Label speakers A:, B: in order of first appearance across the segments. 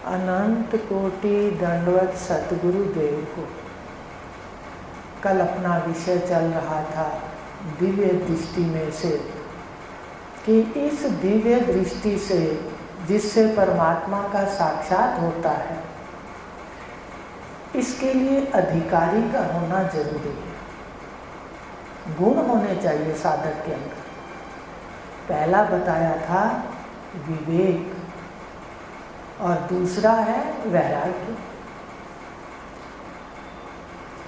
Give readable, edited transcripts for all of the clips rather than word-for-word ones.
A: अनंत कोटि दंडवत सतगुरु देव को। कल अपना विषय चल रहा था दिव्य दृष्टि में से, कि इस दिव्य दृष्टि से जिससे परमात्मा का साक्षात होता है, इसके लिए अधिकारी का होना जरूरी है। गुण होने चाहिए साधक के अंदर। पहला बताया था विवेक और दूसरा है वैराग्य।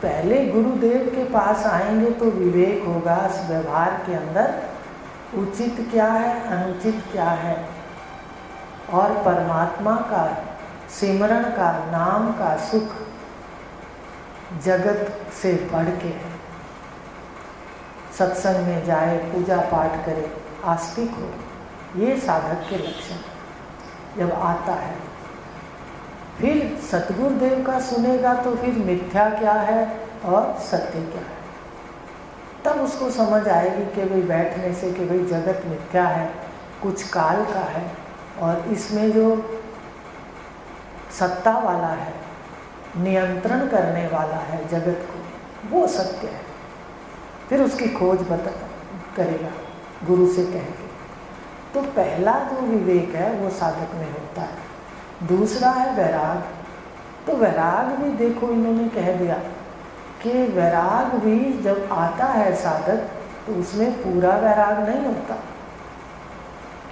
A: पहले गुरुदेव के पास आएंगे तो विवेक होगा इस व्यवहार के अंदर, उचित क्या है अनुचित क्या है, और परमात्मा का सिमरण का नाम का सुख जगत से बढ़ के है। सत्संग में जाए, पूजा पाठ करे, आस्तिक हो, ये साधक के लक्षण जब आता है। फिर सतगुरुदेव का सुनेगा तो फिर मिथ्या क्या है और सत्य क्या है, तब उसको समझ आएगी कि भाई बैठने से कि भाई जगत मिथ्या है, कुछ काल का है, और इसमें जो सत्ता वाला है, नियंत्रण करने वाला है जगत को, वो सत्य है। फिर उसकी खोज करेगा गुरु से कह के। तो पहला जो विवेक है वो साधक में होता है। दूसरा है वैराग। तो वैराग भी देखो इन्होंने कह दिया कि वैराग भी जब आता है साधक तो उसमें पूरा वैराग नहीं होता।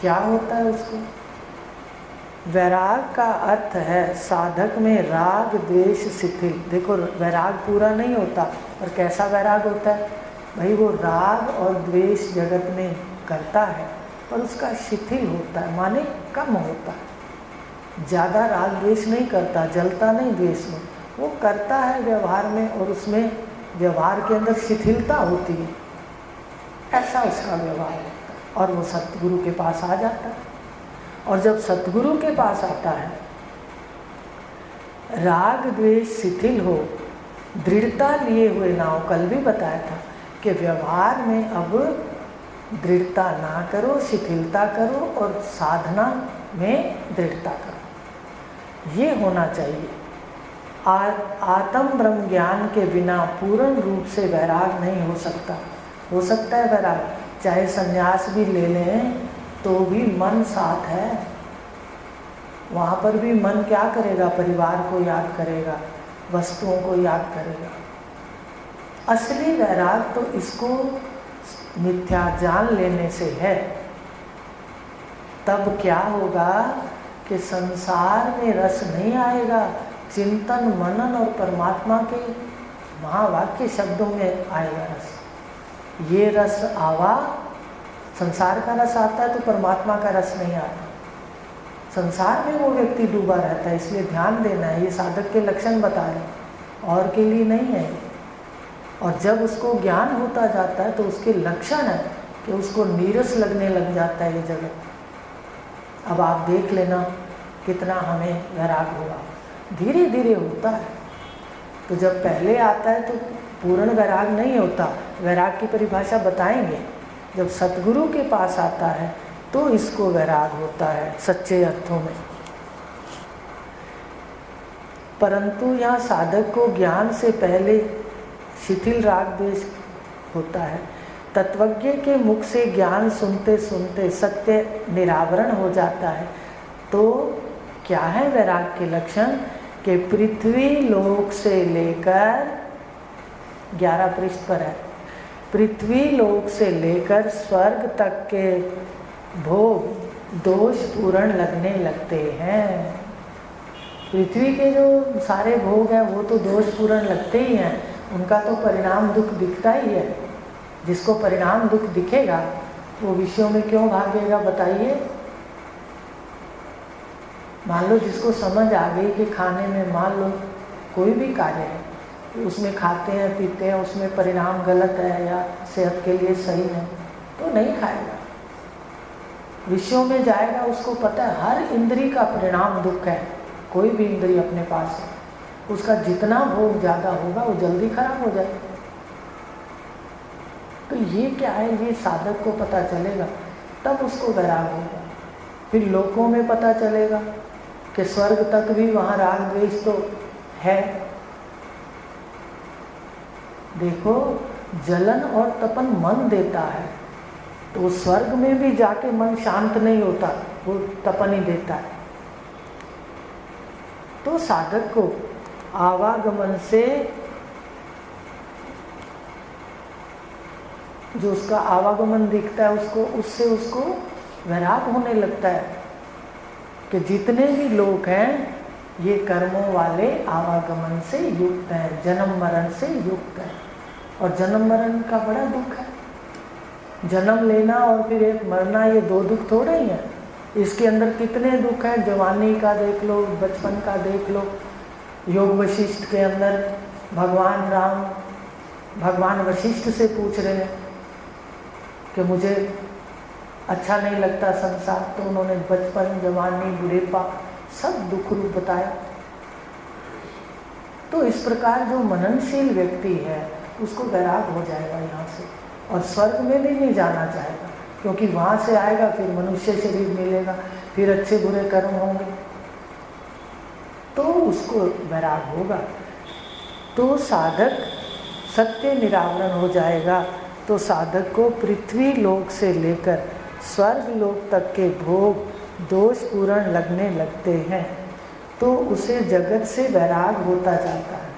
A: क्या होता है उसको? वैराग का अर्थ है साधक में राग द्वेष शिथिल। देखो वैराग पूरा नहीं होता, और कैसा वैराग होता है भाई? वो राग और द्वेष जगत में करता है पर उसका शिथिल होता है, माने कम होता है। ज़्यादा राग द्वेष नहीं करता, जलता नहीं द्वेष में, वो करता है व्यवहार में, और उसमें व्यवहार के अंदर शिथिलता होती है, ऐसा उसका व्यवहार होता है। और वो सतगुरु के पास आ जाता है। और जब सतगुरु के पास आता है, राग द्वेष शिथिल हो, दृढ़ता लिए हुए ना हो। कल भी बताया था कि व्यवहार में अब दृढ़ता ना करो, शिथिलता करो, और साधना में दृढ़ता करो, ये होना चाहिए। आत्म ब्रह्म ज्ञान के बिना पूर्ण रूप से वैराग नहीं हो सकता। हो सकता है वैराग, चाहे संन्यास भी ले लें तो भी मन साथ है, वहाँ पर भी मन क्या करेगा? परिवार को याद करेगा, वस्तुओं को याद करेगा। असली वैराग तो इसको मिथ्या जान लेने से है। तब क्या होगा कि संसार में रस नहीं आएगा, चिंतन मनन और परमात्मा के महावाक्य शब्दों में आएगा रस। ये रस आवा, संसार का रस आता है तो परमात्मा का रस नहीं आता। संसार में वो व्यक्ति डूबा रहता है, इसलिए ध्यान देना है। ये साधक के लक्षण बता रहे, और के लिए नहीं है। और जब उसको ज्ञान होता जाता है तो उसके लक्षण है कि उसको नीरस लगने लग जाता है ये जगत। अब आप देख लेना कितना हमें वैराग हुआ, धीरे धीरे होता है। तो जब पहले आता है तो पूर्ण वैराग नहीं होता। वैराग की परिभाषा बताएंगे। जब सतगुरु के पास आता है तो इसको वैराग होता है सच्चे अर्थों में। परंतु यहाँ साधक को ज्ञान से पहले शिथिल राग द्वेष होता है। तत्वज्ञ के मुख से ज्ञान सुनते सुनते सत्य निरावरण हो जाता है। तो क्या है वैराग के लक्षण? कि पृथ्वी लोक से लेकर 11 पृष्ठ पर है, पृथ्वी लोक से लेकर स्वर्ग तक के भोग दोष पूर्ण लगने लगते हैं। पृथ्वी के जो सारे भोग हैं वो तो दोष पूर्ण लगते ही हैं, उनका तो परिणाम दुख दिखता ही है। जिसको परिणाम दुख दिखेगा वो विषयों में क्यों भागेगा बताइए? मान लो जिसको समझ आ गई कि खाने में, मान लो कोई भी कार्य है, उसमें खाते हैं पीते हैं, उसमें परिणाम गलत है या सेहत के लिए सही नहीं, तो नहीं खाएगा। विषयों में जाएगा, उसको पता है हर इंद्री का परिणाम दुख है। कोई भी इंद्री अपने पास है, उसका जितना भोग ज़्यादा होगा वो जल्दी खराब हो जाएगा। तो ये क्या है, ये साधक को पता चलेगा, तब उसको वैराग होगा। फिर लोगों में पता चलेगा कि स्वर्ग तक भी वहाँ राग द्वेष तो है। देखो, जलन और तपन मन देता है, तो स्वर्ग में भी जाके मन शांत नहीं होता, वो तपन ही देता है। तो साधक को आवागमन से, जो उसका आवागमन दिखता है उसको, उससे उसको वैराग होने लगता है कि जितने भी लोग हैं ये कर्मों वाले आवागमन से युक्त हैं, जन्म मरण से युक्त हैं। और जन्म मरण का बड़ा दुख है। जन्म लेना और फिर एक मरना, ये दो दुख थोड़े ही हैं। इसके अंदर कितने दुख हैं, जवानी का देख लो, बचपन का देख लो। योग वशिष्ठ के अंदर भगवान राम भगवान वशिष्ठ से पूछ रहे हैं कि मुझे अच्छा नहीं लगता संसार, तो उन्होंने बचपन, जवानी, बुढ़ेपा सब दुख रूप बताया। तो इस प्रकार जो मननशील व्यक्ति है उसको वैराग हो जाएगा यहाँ से, और स्वर्ग में भी नहीं जाना चाहेगा, क्योंकि वहाँ से आएगा फिर मनुष्य शरीर मिलेगा, फिर अच्छे बुरे कर्म होंगे, तो उसको वैराग होगा। तो साधक सत्य निरावरण हो जाएगा। तो साधक को पृथ्वी लोक से लेकर स्वर्ग लोक तक के भोग दोषपूर्ण लगने लगते हैं, तो उसे जगत से वैराग होता जाता है।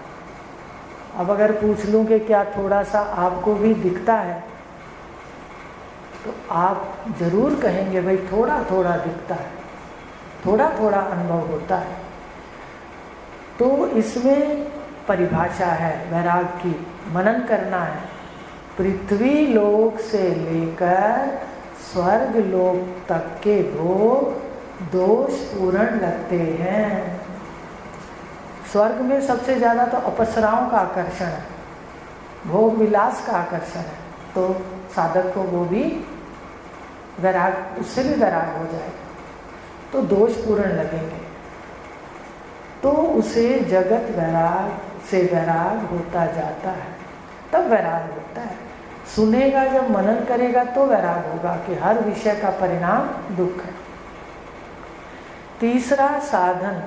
A: अब अगर पूछ लूँ कि क्या थोड़ा सा आपको भी दिखता है, तो आप जरूर कहेंगे भाई थोड़ा थोड़ा दिखता है, थोड़ा थोड़ा अनुभव होता है। तो इसमें परिभाषा है वैराग की, मनन करना है। पृथ्वी लोक से लेकर स्वर्ग लोक तक के भोग दोषपूर्ण लगते हैं। स्वर्ग में सबसे ज़्यादा तो अप्सराओं का आकर्षण है, भोग विलास का आकर्षण है, तो साधक को वो भी वैराग, उससे भी वैराग हो जाएगा, तो दोषपूर्ण लगेंगे। तो उसे जगत वैराग से वैराग होता जाता है, तब वैराग होता है। सुनेगा, जब मनन करेगा तो वैराग होगा कि हर विषय का परिणाम दुख है। तीसरा साधन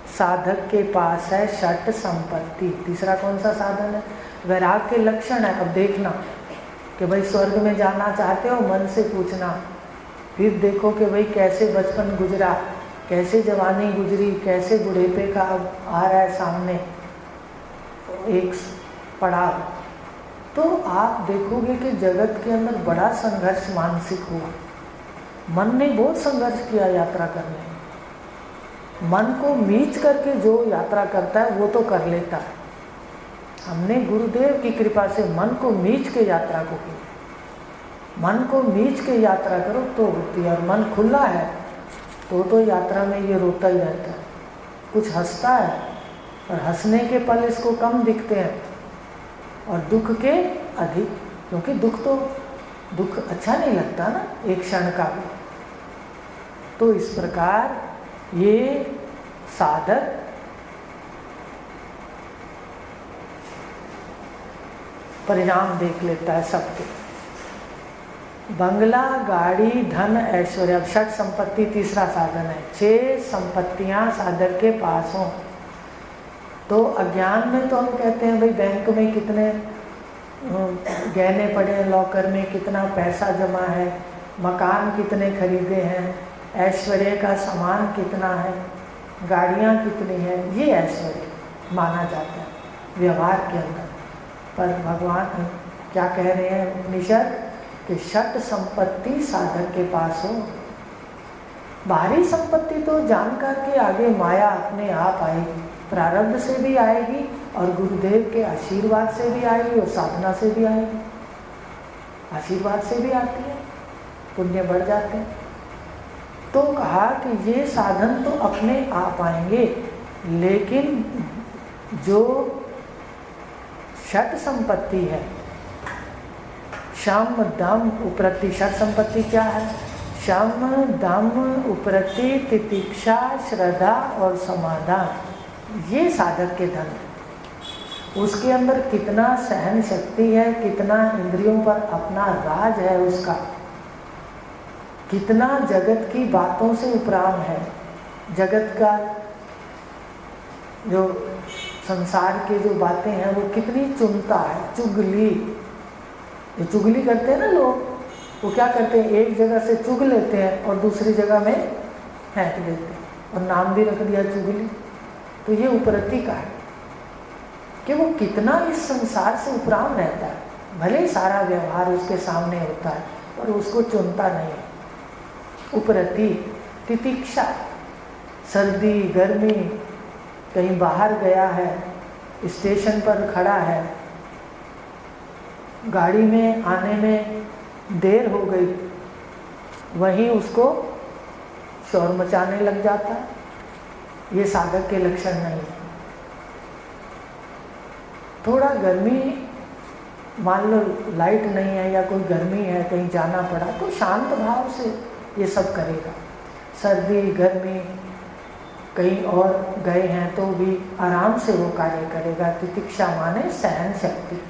A: साधक के पास है षट संपत्ति। तीसरा कौन सा साधन है? वैराग के लक्षण है। अब देखना कि भाई स्वर्ग में जाना चाहते हो, मन से पूछना, फिर देखो कि भाई कैसे बचपन गुजरा, कैसे जवानी गुजरी, कैसे बुढ़ेपे का अब आ रहा है सामने एक पड़ाव, तो आप देखोगे कि जगत के अंदर बड़ा संघर्ष मानसिक हुआ। मन ने बहुत संघर्ष किया यात्रा करने में। मन को मीच करके जो यात्रा करता है वो तो कर लेता है। हमने गुरुदेव की कृपा से मन को मीच के यात्रा को की। मन को मीच के यात्रा करो तो होती है, और मन खुला है तो यात्रा में ये रोता ही रहता है। कुछ हंसता है और हंसने के पल इसको कम दिखते हैं, और दुख के अधिक, क्योंकि दुख अच्छा नहीं लगता ना एक क्षण का भी। तो इस प्रकार ये साधक परिणाम देख लेता है सबके। बंगला, गाड़ी, धन, ऐश्वर्य, अब षट संपत्ति तीसरा साधन है। 6 संपत्तियां साधक के पास हों। तो अज्ञान में तो हम कहते हैं भाई बैंक में कितने गहने पड़े हैं, लॉकर में कितना पैसा जमा है, मकान कितने खरीदे हैं, ऐश्वर्य का सामान कितना है, गाड़ियाँ कितनी हैं, ये ऐश्वर्य माना जाता है व्यवहार के अंदर। पर भगवान क्या कह रहे हैं उपनिषद कि षट संपत्ति साधक के पास हो। बाहरी संपत्ति तो जानकर के आगे माया अपने आप आएगी, प्रारब्ध से भी आएगी और गुरुदेव के आशीर्वाद से भी आएगी और साधना से भी आएगी। आशीर्वाद से भी आती है, पुण्य बढ़ जाते हैं। तो कहा कि ये साधन तो अपने आप आएंगे, लेकिन जो षट संपत्ति है, शम दम उपरति। षट संपत्ति क्या है? शम दम उपरति, तितिक्षा, श्रद्धा और समाधान, ये साधक के धन है। उसके अंदर कितना सहन शक्ति है, कितना इंद्रियों पर अपना राज है उसका, कितना जगत की बातों से उपराम है, जगत का जो संसार की जो बातें हैं वो कितनी चुनता है, चुगली। जो चुगली करते हैं ना लोग, वो क्या करते हैं, एक जगह से चुग लेते हैं और दूसरी जगह में फेंक देते हैं, और नाम भी रख दिया चुगली। तो ये उपरति का है कि वो कितना इस संसार से उपराम रहता है, भले ही सारा व्यवहार उसके सामने होता है पर उसको चुनता नहीं। उपरति, तितिक्षा, सर्दी गर्मी, कहीं बाहर गया है, स्टेशन पर खड़ा है, गाड़ी में आने में देर हो गई, वहीं उसको शोर मचाने लग जाता है। ये साधक के लक्षण नहीं है। थोड़ा गर्मी, मान लो लाइट नहीं है या कोई गर्मी है, कहीं जाना पड़ा, तो शांत भाव से ये सब करेगा। सर्दी गर्मी, कहीं और गए हैं तो भी आराम से वो कार्य करेगा। तितिक्षा माने सहन शक्ति,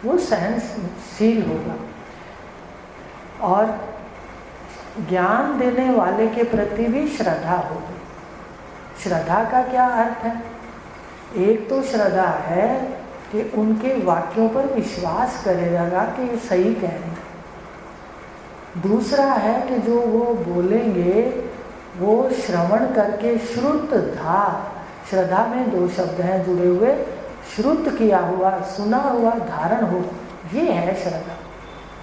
A: वो सहनशील होगा। और ज्ञान देने वाले के प्रति भी श्रद्धा होगी। श्रद्धा का क्या अर्थ है? एक तो श्रद्धा है कि उनके वाक्यों पर विश्वास करेगा कि ये सही कह रहे हैं। दूसरा है कि जो वो बोलेंगे वो श्रवण करके श्रुत धा, श्रद्धा में दो शब्द हैं जुड़े हुए, श्रुत किया हुआ, सुना हुआ, धारण हो, ये है श्रद्धा।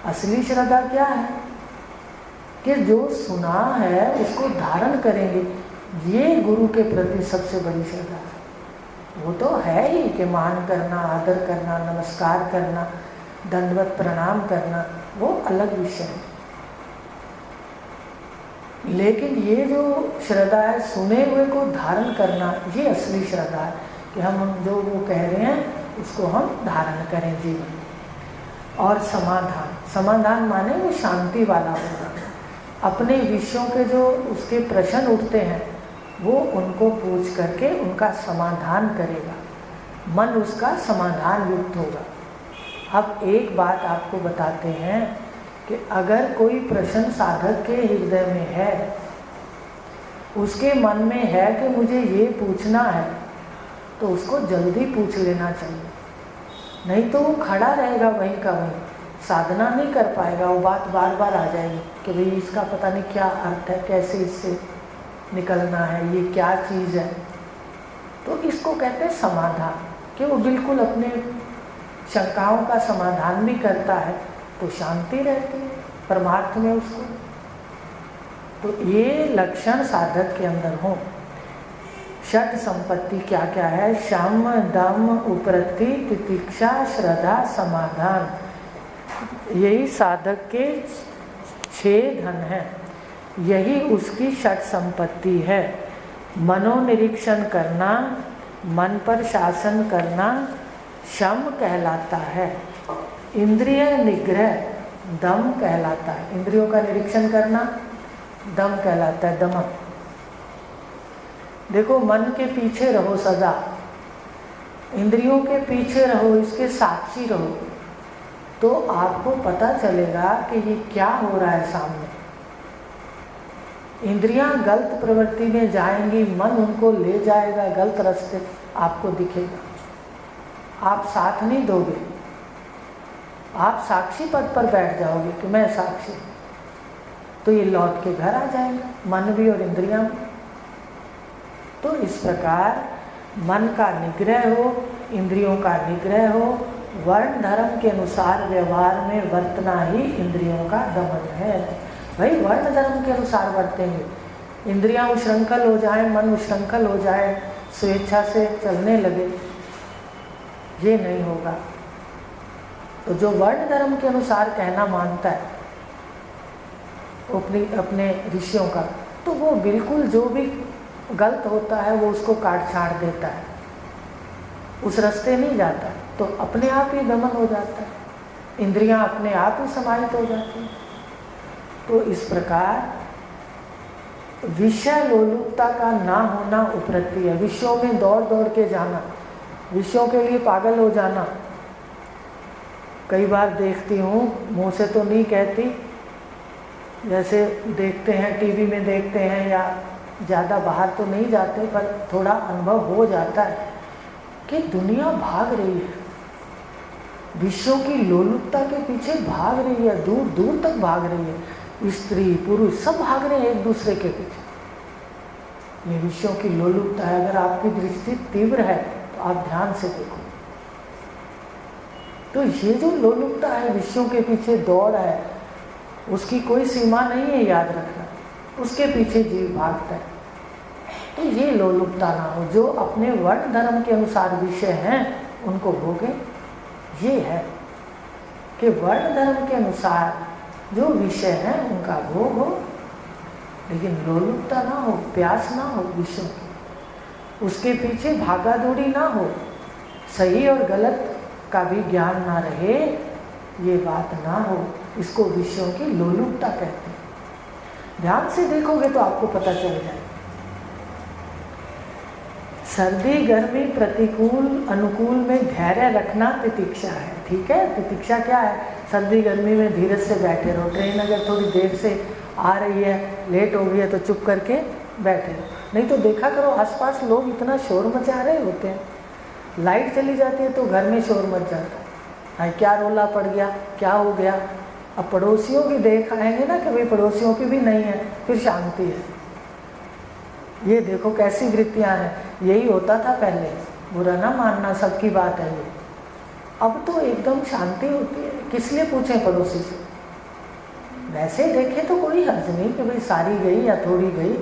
A: असली श्रद्धा क्या है कि जो सुना है उसको धारण करेंगे। ये गुरु के प्रति सबसे बड़ी श्रद्धा है। वो तो है ही कि मान करना, आदर करना, नमस्कार करना, दंडवत प्रणाम करना, वो अलग विषय है। लेकिन ये जो श्रद्धा है, सुने हुए को धारण करना, ये असली श्रद्धा है कि हम जो वो कह रहे हैं उसको हम धारण करें जीवन में। और समाधान, समाधान माने वो शांति वाला होगा। अपने विषयों के जो उसके प्रश्न उठते हैं वो उनको पूछ करके उनका समाधान करेगा, मन उसका समाधान युक्त होगा। अब एक बात आपको बताते हैं कि अगर कोई प्रश्न साधक के हृदय में है, उसके मन में है कि मुझे ये पूछना है, तो उसको जल्दी पूछ लेना चाहिए। नहीं तो वो खड़ा रहेगा वहीं का वहीं, साधना नहीं कर पाएगा। वो बात बार बार आ जाएगी कि भाई इसका पता नहीं क्या अर्थ है, कैसे इससे निकलना है, ये क्या चीज़ है। तो इसको कहते हैं समाधान, कि वो बिल्कुल अपने शंकाओं का समाधान भी करता है तो शांति रहती है परमार्थ में उसको। तो ये लक्षण साधक के अंदर हो। षट संपत्ति क्या क्या है? शम, दम, उपरति, तितिक्षा, श्रद्धा, समाधान। यही साधक के 6 धन हैं। यही उसकी षट संपत्ति है। मनोनिरीक्षण करना, मन पर शासन करना शम कहलाता है। इंद्रिय निग्रह दम कहलाता है। इंद्रियों का निरीक्षण करना दम कहलाता है, दमन। देखो, मन के पीछे रहो सदा, इंद्रियों के पीछे रहो, इसके साक्षी रहो, तो आपको पता चलेगा कि ये क्या हो रहा है सामने। इंद्रियां गलत प्रवृत्ति में जाएंगी, मन उनको ले जाएगा गलत रास्ते, आपको दिखेगा। आप साथ नहीं दोगे, आप साक्षी पद पर बैठ जाओगे कि मैं साक्षी, तो ये लौट के घर आ जाएगा, मन भी और इंद्रियां भी। तो इस प्रकार मन का निग्रह हो, इंद्रियों का निग्रह हो, वर्ण धर्म के अनुसार व्यवहार में वर्तना ही इंद्रियों का दमन है। भाई वर्ण धर्म के अनुसार वर्तेंगे, इंद्रियां उश्रृंखल हो जाए, मन उश्रृंखल हो जाए, स्वेच्छा से चलने लगे, ये नहीं होगा। तो जो वर्ण धर्म के अनुसार कहना मानता है अपने ऋषियों का, तो वो बिल्कुल जो भी गलत होता है वो उसको काट छाड़ देता है, उस रास्ते नहीं जाता, तो अपने आप ही दमन हो जाता है, इंद्रियां अपने आप ही समाहित हो जाती हैं। तो इस प्रकार विषय लोलुपता का ना होना उपरति है। विषयों में दौड़ दौड़ के जाना, विषयों के लिए पागल हो जाना। कई बार देखती हूँ, मुँह से तो नहीं कहती, जैसे देखते हैं टीवी में देखते हैं, या ज़्यादा बाहर तो नहीं जाते, पर थोड़ा अनुभव हो जाता है कि दुनिया भाग रही है, विषयों की लोलुपता के पीछे भाग रही है, दूर दूर तक भाग रही है। स्त्री पुरुष सब भाग रहे हैं एक दूसरे के पीछे। ये विषयों की लोलुपता है। अगर आपकी दृष्टि तीव्र है तो आप ध्यान से देखो, तो ये जो लोलुपता है, विषयों के पीछे दौड़ है, उसकी कोई सीमा नहीं है, याद रखना। उसके पीछे जीव भागता है। तो ये लोलुपता ना हो, जो अपने वर्ण धर्म के अनुसार विषय हैं उनको भोगे। ये है कि वर्ण धर्म के अनुसार जो विषय हैं उनका भोग हो, लेकिन लोलुपता ना हो, प्यास ना हो विषयों की, उसके पीछे भागा दौड़ी ना हो, सही और गलत का भी ज्ञान ना रहे, ये बात ना हो। इसको विषयों की लोलुपता कहते हैं। ध्यान से देखोगे तो आपको पता चल जाए। सर्दी गर्मी प्रतिकूल अनुकूल में धैर्य रखना तितिक्षा है। ठीक है, तितिक्षा क्या है? सर्दी गर्मी में धीरज से बैठे रहो। ट्रेन अगर थोड़ी देर से आ रही है, लेट हो गई है, तो चुप करके बैठे रहो। नहीं तो देखा करो आसपास लोग इतना शोर मचा रहे होते हैं, लाइट चली जाती है तो घर में शोर मच जाता है। हाँ, क्या रोला पड़ गया, क्या हो गया? अब पड़ोसियों की देख आएंगे ना कि भाई पड़ोसियों की भी नहीं है, फिर शांति है। ये देखो कैसी वृत्तियां हैं। यही होता था पहले, बुरा ना मानना, सबकी बात है ये। अब तो एकदम शांति होती है। किस लिए पूछें पड़ोसी से? वैसे देखे तो कोई हर्ज नहीं कि भाई सारी गई या थोड़ी गई,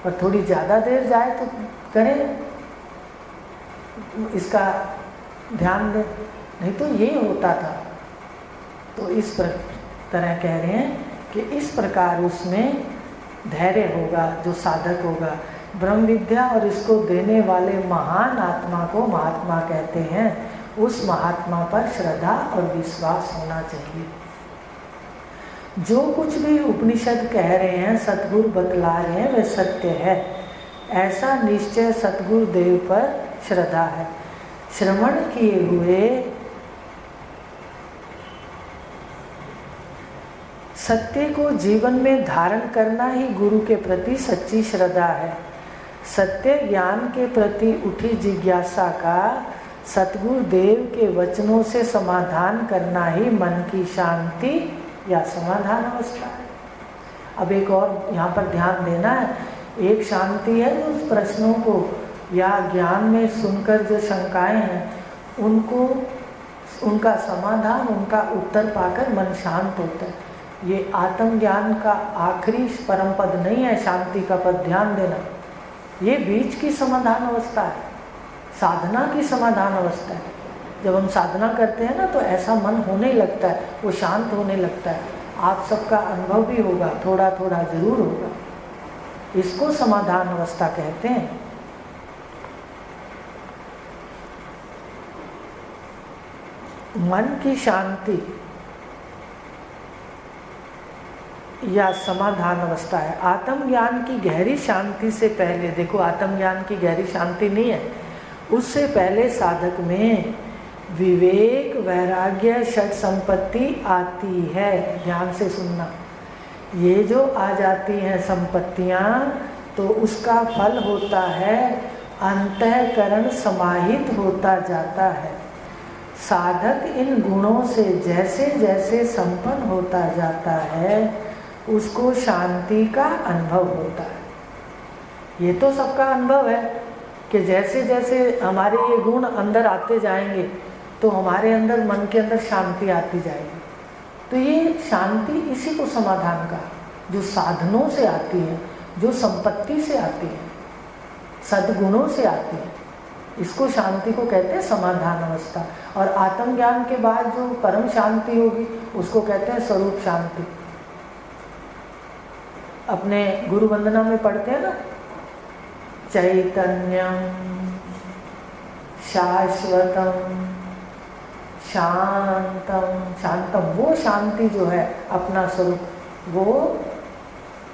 A: पर थोड़ी ज़्यादा देर जाए तो करें, इसका ध्यान दें। नहीं तो ये होता था। तो इस तरह कह रहे हैं कि इस प्रकार उसमें धैर्य होगा, जो साधक होगा। ब्रह्म विद्या और इसको देने वाले महान आत्मा को महात्मा कहते हैं। उस महात्मा पर श्रद्धा और विश्वास होना चाहिए। जो कुछ भी उपनिषद कह रहे हैं, सतगुरु बतला रहे हैं, वह सत्य है, ऐसा निश्चय सतगुरु देव पर श्रद्धा है। श्रवण किए हुए सत्य को जीवन में धारण करना ही गुरु के प्रति सच्ची श्रद्धा है। सत्य ज्ञान के प्रति उठी जिज्ञासा का सतगुरु देव के वचनों से समाधान करना ही मन की शांति या समाधान अवस्था है। अब एक और यहाँ पर ध्यान देना है। एक शांति है जो उस प्रश्नों को या ज्ञान में सुनकर जो शंकाएं हैं उनको, उनका समाधान, उनका उत्तर पाकर मन शांत होता है। ये आत्मज्ञान का आखिरी परम पद नहीं है, शांति का पद, ध्यान देना। ये बीच की समाधान अवस्था है, साधना की समाधान अवस्था है। जब हम साधना करते हैं ना तो ऐसा मन होने लगता है, वो शांत होने लगता है। आप सबका अनुभव भी होगा, थोड़ा थोड़ा जरूर होगा। इसको समाधान अवस्था कहते हैं। मन की शांति या समाधान अवस्था है। आत्मज्ञान की गहरी शांति से पहले, देखो आत्मज्ञान की गहरी शांति नहीं है, उससे पहले साधक में विवेक, वैराग्य, षट संपत्ति आती है। ध्यान से सुनना। ये जो आ जाती हैं संपत्तियाँ, तो उसका फल होता है अंतःकरण समाहित होता जाता है। साधक इन गुणों से जैसे जैसे संपन्न होता जाता है उसको शांति का अनुभव होता है। ये तो सबका अनुभव है कि जैसे जैसे हमारे ये गुण अंदर आते जाएंगे तो हमारे अंदर, मन के अंदर शांति आती जाएगी। तो ये शांति इसी को समाधान का, जो साधनों से आती है, जो संपत्ति से आती है, सद्गुणों से आती है, इसको शांति को कहते हैं समाधान अवस्था। और आत्मज्ञान के बाद जो परम शांति होगी उसको कहते हैं स्वरूप शांति। अपने गुरु वंदना में पढ़ते हैं ना, चैतन्यम शाश्वतम शांतम शांतम। वो शांति जो है अपना स्वरूप, वो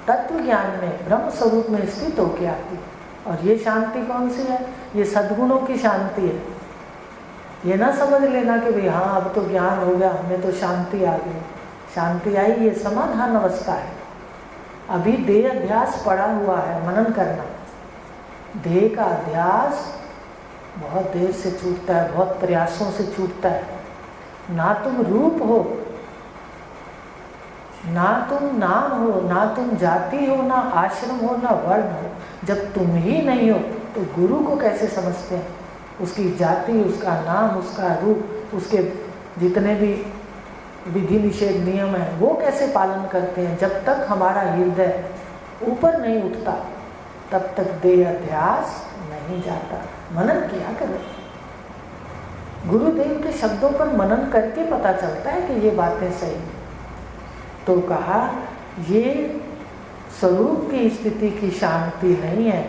A: तत्व ज्ञान में ब्रह्म स्वरूप में स्थित होके आती है। और ये शांति कौन सी है? ये सद्गुणों की शांति है। ये ना समझ लेना कि भाई हाँ अब तो ज्ञान हो गया, हमें तो शांति आ गई। शांति आई, ये समाधान अवस्था है। अभी देह अध्यास पड़ा हुआ है, मनन करना। देह का अध्यास बहुत देर से छूटता है, बहुत प्रयासों से छूटता है। ना तुम रूप हो, ना तुम नाम हो, ना तुम जाति हो, ना आश्रम हो, ना वर्ण हो। जब तुम ही नहीं हो तो गुरु को कैसे समझते हैं? उसकी जाति, उसका नाम, उसका रूप, उसके जितने भी विधि निषेध नियम है वो कैसे पालन करते हैं? जब तक हमारा हृदय ऊपर नहीं उठता तब तक देह अध्यास नहीं जाता। मनन किया करो। गुरुदेव के शब्दों पर मनन करके पता चलता है कि ये बातें सही। तो कहा ये स्वरूप की स्थिति की शांति नहीं है,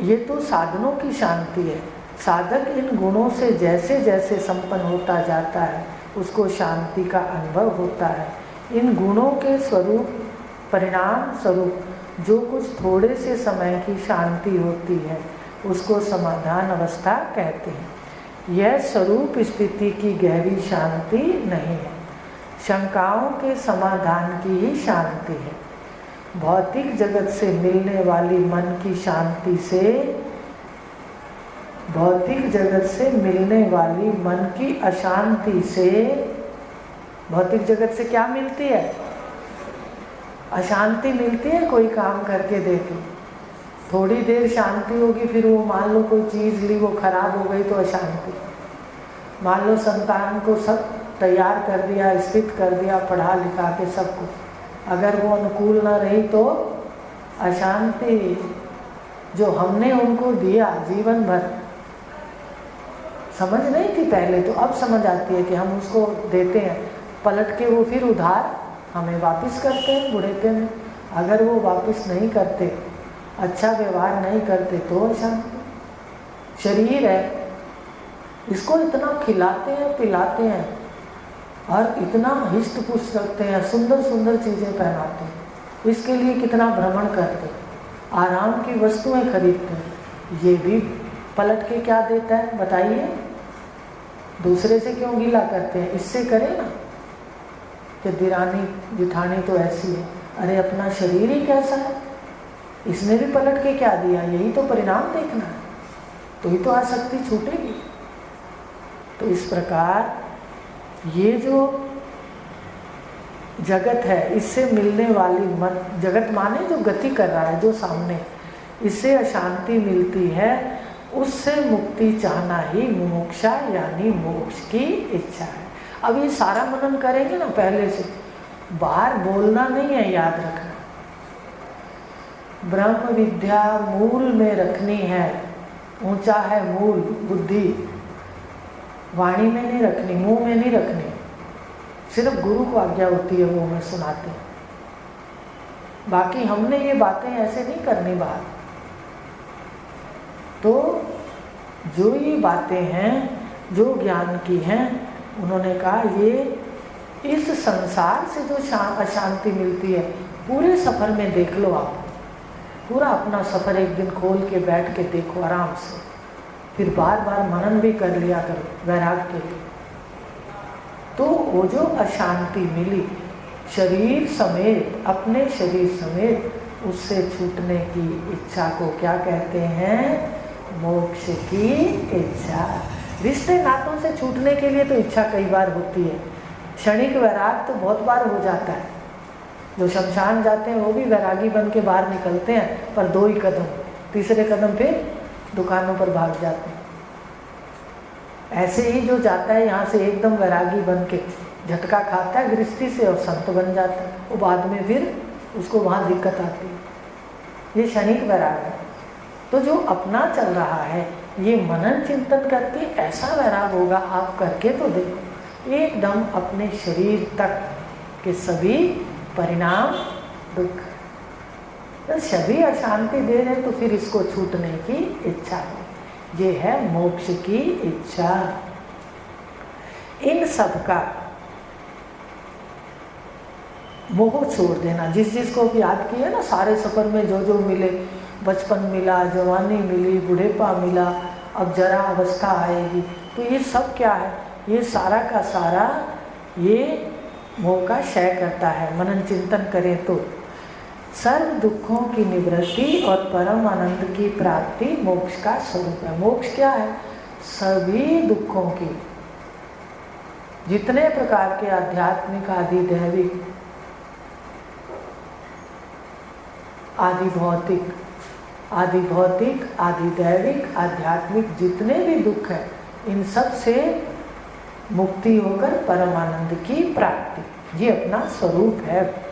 A: ये तो साधनों की शांति है। साधक इन गुणों से जैसे जैसे संपन्न होता जाता है उसको शांति का अनुभव होता है। इन गुणों के स्वरूप, परिणाम स्वरूप जो कुछ थोड़े से समय की शांति होती है उसको समाधान अवस्था कहते हैं। यह स्वरूप स्थिति की गहरी शांति नहीं है, शंकाओं के समाधान की ही शांति है। भौतिक जगत से मिलने वाली मन की शांति से, भौतिक जगत से मिलने वाली मन की अशांति से, भौतिक जगत से क्या मिलती है? अशांति मिलती है। कोई काम करके देख लो, थोड़ी देर शांति होगी, फिर वो मान लो कोई चीज़ ली वो खराब हो गई तो अशांति। मान लो संतान को सब तैयार कर दिया, स्थित कर दिया, पढ़ा लिखा के सब कुछ, अगर वो अनुकूल ना रही तो अशांति। जो हमने उनको दिया जीवन भर, समझ नहीं थी पहले, तो अब समझ आती है कि हम उसको देते हैं, पलट के वो फिर उधार हमें वापस करते हैं बुढ़ेपे में। अगर वो वापस नहीं करते, अच्छा व्यवहार नहीं करते तो अशांति। शरीर है, इसको इतना खिलाते हैं, पिलाते हैं और इतना हिष्ट पुष्ट रखते हैं, सुंदर सुंदर चीज़ें पहनाते हैं, इसके लिए कितना भ्रमण करते हैं, आराम की वस्तुएं खरीदते हैं। ये भी पलट के क्या देता है बताइए? दूसरे से क्यों गीला करते हैं? इससे करें ना कि दिरानी जिठानी तो ऐसी है, अरे अपना शरीर ही कैसा है, इसने भी पलट के क्या दिया? यही तो परिणाम देखना है, तो ही तो आसक्ति छूटेगी। तो इस प्रकार ये जो जगत है, इससे मिलने वाली मन, जगत माने जो गति कर रहा है, जो सामने, इससे अशांति मिलती है, उससे मुक्ति चाहना ही मुमुक्षा यानी मोक्ष की इच्छा है। अब ये सारा मनन करेंगे ना, पहले से बाहर बोलना नहीं है, याद रखना। ब्रह्म विद्या मूल में रखनी है, ऊंचा है मूल बुद्धि, वाणी में नहीं रखनी, मुंह में नहीं रखनी, सिर्फ गुरु को आज्ञा होती है, वो हमें सुनाते हैं। बाकी हमने ये बातें ऐसे नहीं करनी बाहर। तो जो ये बातें हैं जो ज्ञान की हैं, उन्होंने कहा ये इस संसार से जो अशांति मिलती है, पूरे सफ़र में देख लो आप, पूरा अपना सफ़र एक दिन खोल के बैठ के देखो आराम से, फिर बार बार मनन भी कर लिया करो वैराग के लिए। तो वो जो अशांति मिली शरीर समेत, अपने शरीर समेत, उससे छूटने की इच्छा को क्या कहते हैं? मोक्ष की इच्छा। रिश्ते नातों से छूटने के लिए तो इच्छा कई बार होती है, क्षणिक वैराग तो बहुत बार हो जाता है। जो शमशान जाते हैं वो भी वैरागी बन के बाहर निकलते हैं, पर 2 ही कदम, तीसरे कदम फिर दुकानों पर भाग जाते हैं। ऐसे ही जो जाता है यहाँ से एकदम वैरागी बन के, झटका खाता है गृहस्थी से और संत बन जाता है, वो बाद में फिर उसको वहाँ दिक्कत आती है। ये क्षणिक वैराग है। तो जो अपना चल रहा है, ये मनन चिंतन करके ऐसा वैराग होगा, आप करके तो देखो, एकदम अपने शरीर तक के सभी परिणाम दुख, तो सभी अशांति दे रहे, तो फिर इसको छूटने की इच्छा है। ये है मोक्ष की इच्छा। इन सब का मोह छोड़ देना। जिस जिसको भी याद किया ना, सारे सफ़र में जो जो मिले, बचपन मिला, जवानी मिली, बुढ़ेपा मिला, अब जरा अवस्था आएगी, तो ये सब क्या है? ये सारा का सारा ये मोह का क्षय करता है। मनन चिंतन करें तो सर्व दुखों की निवृत्ति और परम आनंद की प्राप्ति मोक्ष का स्वरूप है। मोक्ष क्या है? सभी दुखों की, जितने प्रकार के आध्यात्मिक, आदि दैविक, आदि भौतिक, आदि दैविक, आध्यात्मिक जितने भी दुख है, इन सब से मुक्ति होकर परमानंद की प्राप्ति, ये अपना स्वरूप है।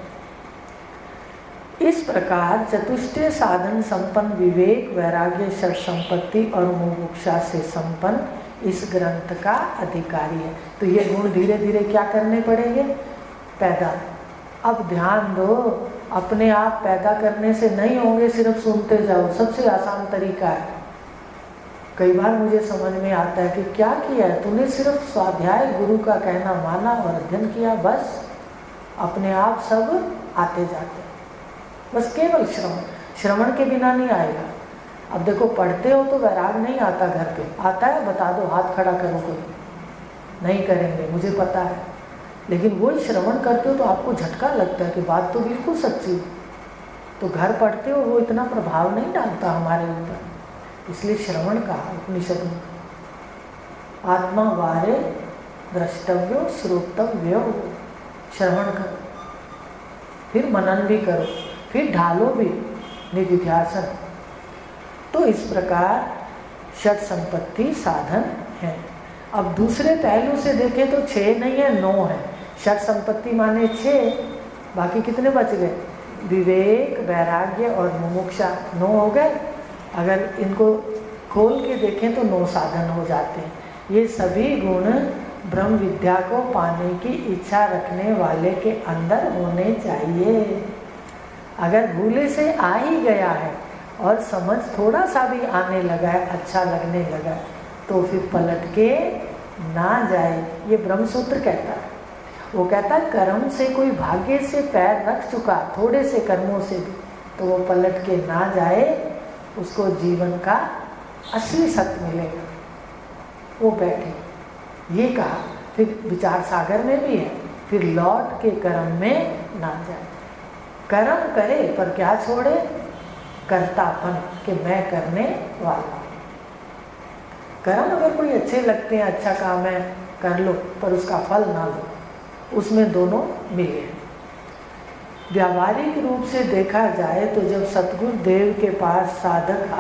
A: इस प्रकार चतुष्टय साधन संपन्न विवेक, वैराग्य, षट संपत्ति और मुमुक्षा से संपन्न इस ग्रंथ का अधिकारी है। तो ये गुण धीरे धीरे क्या करने पड़ेंगे? पैदा। अब ध्यान दो, अपने आप पैदा करने से नहीं होंगे, सिर्फ सुनते जाओ, सबसे आसान तरीका है। कई बार मुझे समझ में आता है कि क्या किया है तूने? सिर्फ स्वाध्याय, गुरु का कहना माना और अध्ययन किया, बस अपने आप सब आते जाते। बस केवल श्रवण के बिना नहीं आएगा। अब देखो, पढ़ते हो तो वैराग नहीं आता घर पे, आता है? बता दो, हाथ खड़ा करो। कोई नहीं करेंगे, मुझे पता है। लेकिन वही श्रवण करते हो तो आपको झटका लगता है कि बात तो बिल्कुल सच्ची। तो घर पढ़ते हो, वो इतना प्रभाव नहीं डालता हमारे ऊपर, इसलिए श्रवण कहा उपनिषद में। आत्मा वारे द्रष्टव्यो श्रोतव्यो, श्रवण करो, फिर मनन भी करो, फिर ढालो भी निधिध्यासन। तो इस प्रकार षट संपत्ति साधन है। अब दूसरे पहलू से देखें तो 6 नहीं है, 9 है। षट संपत्ति माने 6, बाकी कितने बच गए? विवेक, वैराग्य और मुमुक्षा, 9 हो गए। अगर इनको खोल के देखें तो 9 साधन हो जाते हैं। ये सभी गुण ब्रह्म विद्या को पाने की इच्छा रखने वाले के अंदर होने चाहिए। अगर भूले से आ ही गया है और समझ थोड़ा सा भी आने लगा है, अच्छा लगने लगा है, तो फिर पलट के ना जाए। ये ब्रह्मसूत्र कहता है। वो कहता है कर्म से कोई भाग्य से पैर रख चुका, थोड़े से कर्मों से भी, तो वो पलट के ना जाए, उसको जीवन का असली सत्य मिलेगा। वो बैठे, ये कहा। फिर विचार सागर में भी है, फिर लौट के कर्म में ना जाए। कर्म करे पर क्या छोड़े? कर्तापन, कि मैं करने वाला हूँ। कर्म अगर कोई अच्छे लगते हैं, अच्छा काम है, कर लो, पर उसका फल ना लो, उसमें दोनों मिले। व्यावहारिक रूप से देखा जाए तो जब सतगुरु देव के पास साधक